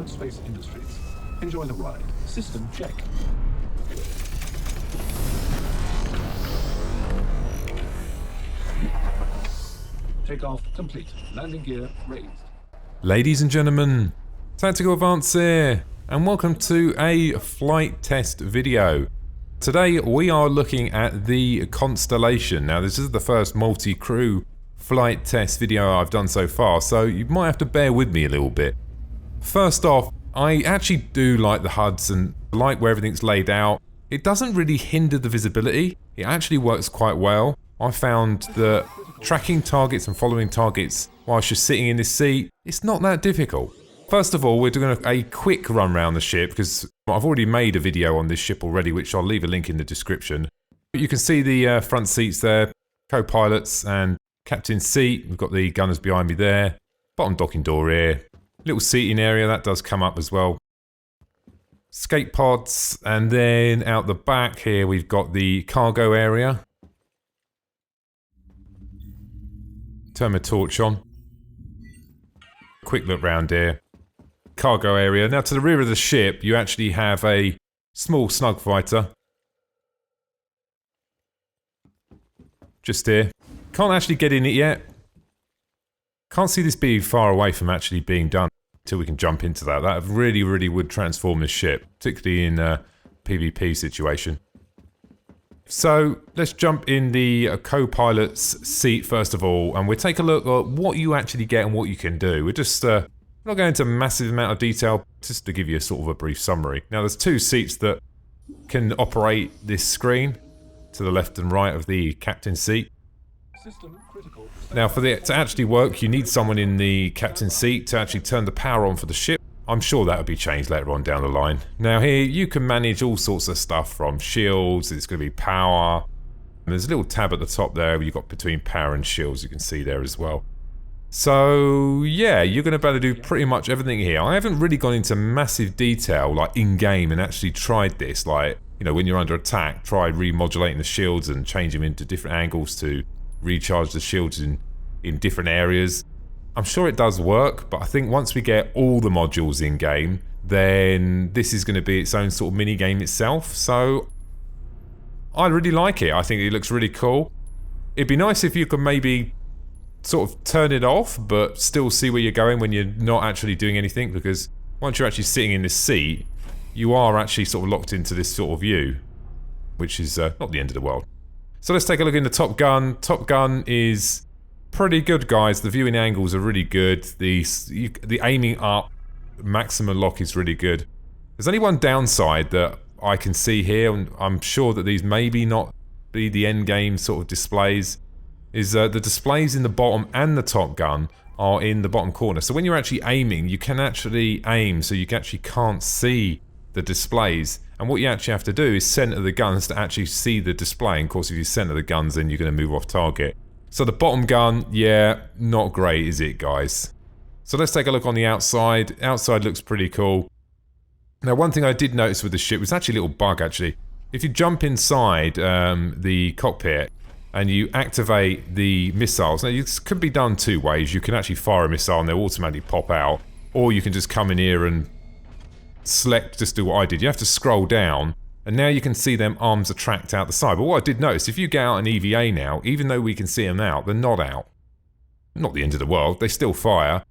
aerospace industries. Enjoy the ride. System check. Takeoff complete. Landing gear raised. Ladies and gentlemen, Tactical Advance here, and welcome to a flight test video. Today we are looking at the Constellation. Now this is the first multi-crew flight test video I've done so far, so you might have to bear with me a little bit. First off, I actually do like the HUDs and like where everything's laid out. It doesn't really hinder the visibility, it actually works quite well. I found that tracking targets and following targets whilst you're sitting in this seat, it's not that difficult. First of all, we're doing a quick run around the ship because I've already made a video on this ship already, which I'll leave a link in the description. You can see the front seats there, co-pilots and captain's seat. We've got the gunners behind me there, bottom docking door here, little seating area, that does come up as well. Escape pods, and then out the back here we've got the cargo area. Turn my torch on. Quick look round here. Cargo area. Now to the rear of the ship you actually have a small snug fighter. Just here. Can't actually get in it yet. Can't see this being far away from actually being done until we can jump into that. That really would transform this ship, particularly in a PvP situation. So let's jump in the co-pilot's seat first of all, and we'll take a look at what you actually get and what you can do. We're just not going into a massive amount of detail, just to give you a sort of a brief summary. Now there's two seats that can operate this screen, to the left and right of the captain's seat. System critical. Now for it to actually work, you need someone in the captain's seat to actually turn the power on for the ship. I'm sure that'll be changed later on down the line. Now here you can manage all sorts of stuff from shields, it's going to be power. And there's a little tab at the top there where you've got between power and shields, you can see there as well. So yeah, you're going to be able to do pretty much everything here. I haven't really gone into massive detail like in-game and actually tried this, like, you know, when you're under attack, try remodulating the shields and change them into different angles to recharge the shields in different areas. I'm sure it does work, but I think once we get all the modules in game, then this is going to be its own sort of mini game itself. So I really like it. I think it looks really cool. It'd be nice if you could maybe sort of turn it off, but still see where you're going when you're not actually doing anything, because once you're actually sitting in this seat, you are actually sort of locked into this sort of view, which is not the end of the world. So let's take a look in the Top Gun. Top Gun is pretty good, guys. The viewing angles are really good. The aiming up, maximum lock is really good. There's only one downside that I can see here, and I'm sure that these maybe not be the end game sort of displays, is the displays in the bottom and the Top Gun are in the bottom corner. So when you're actually aiming, you can actually aim, so you actually can't see the displays. And what you actually have to do is center the guns to actually see the display. And of course, if you center the guns, then you're going to move off target. So the bottom gun, yeah, not great, is it, guys? So let's take a look on the outside. Outside looks pretty cool. Now, one thing I did notice with the ship was actually a little bug, actually. If you jump inside the cockpit and you activate the missiles, now this could be done two ways. You can actually fire a missile and they'll automatically pop out, or you can just come in here and select, just do what I did. You have to scroll down, and now you can see them arms are tracked out the side. But what I did notice, if you get out an EVA now, even though we can see them out, they're not out. Not the end of the world, they still fire.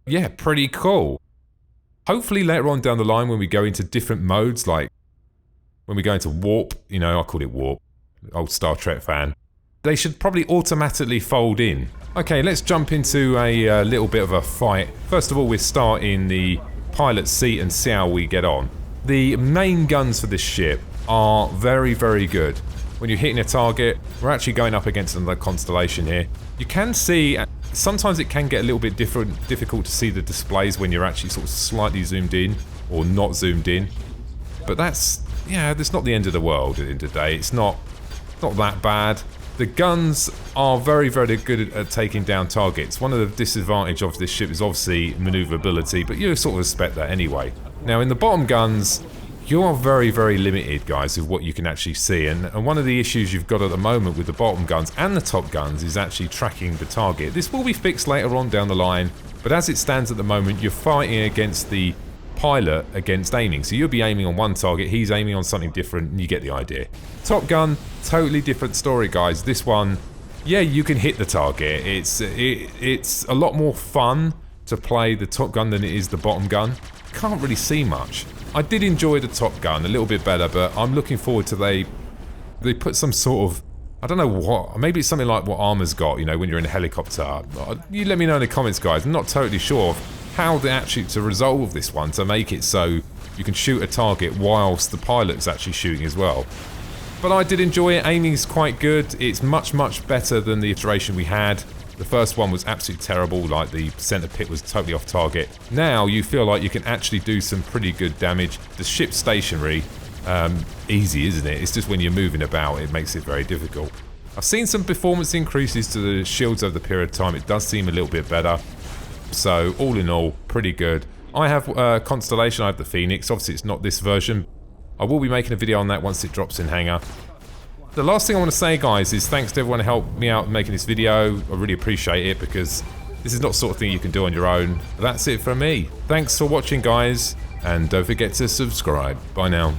Yeah, pretty cool. Hopefully later on down the line when we go into different modes, like when we go into warp, you know, I called it warp, old Star Trek fan, they should probably automatically fold in. Okay, let's jump into a little bit of a fight. First of all, we'll start in the pilot's seat and see how we get on. The main guns for this ship are very good. When you're hitting a target, we're actually going up against another Constellation here. You can see, sometimes it can get a little bit difficult to see the displays when you're actually sort of slightly zoomed in or not zoomed in. But that's, yeah, that's not the end of the world at the end of the day. It's not that bad. The guns are very good at taking down targets. One of the disadvantages of this ship is obviously maneuverability, but you sort of expect that anyway. Now in the bottom guns, you are very limited, guys, with what you can actually see, and one of the issues you've got at the moment with the bottom guns and the top guns is actually tracking the target. This will be fixed later on down the line, but as it stands at the moment, you're fighting against the pilot against aiming. So you'll be aiming on one target, he's aiming on something different, and you get the idea. Top Gun, totally different story, guys. This one, yeah, you can hit the target. It's a lot more fun to play the Top Gun than it is the bottom gun. Can't really see much. I did enjoy the Top Gun a little bit better, but I'm looking forward to they put some sort of, I don't know what, maybe it's something like what Armor's got, you know, when you're in a helicopter. You let me know in the comments, guys. I'm not totally sure of how they actually to resolve this one to make it so you can shoot a target whilst the pilot's actually shooting as well. But I did enjoy it. Aiming is quite good. It's much, much better than the iteration we had. The first one was absolutely terrible, like the center pit was totally off target. Now you feel like you can actually do some pretty good damage. The ship's stationary. Easy, isn't it? It's just when you're moving about, it makes it very difficult. I've seen some performance increases to the shields over the period of time. It does seem a little bit better. So all in all, pretty good. I have Constellation, I have the Phoenix. Obviously it's not this version. I will be making a video on that once it drops in Hangar. The last thing I want to say, guys, is thanks to everyone who helped me out making this video. I really appreciate it because this is not the sort of thing you can do on your own. That's it from me. Thanks for watching, guys, and don't forget to subscribe. Bye now.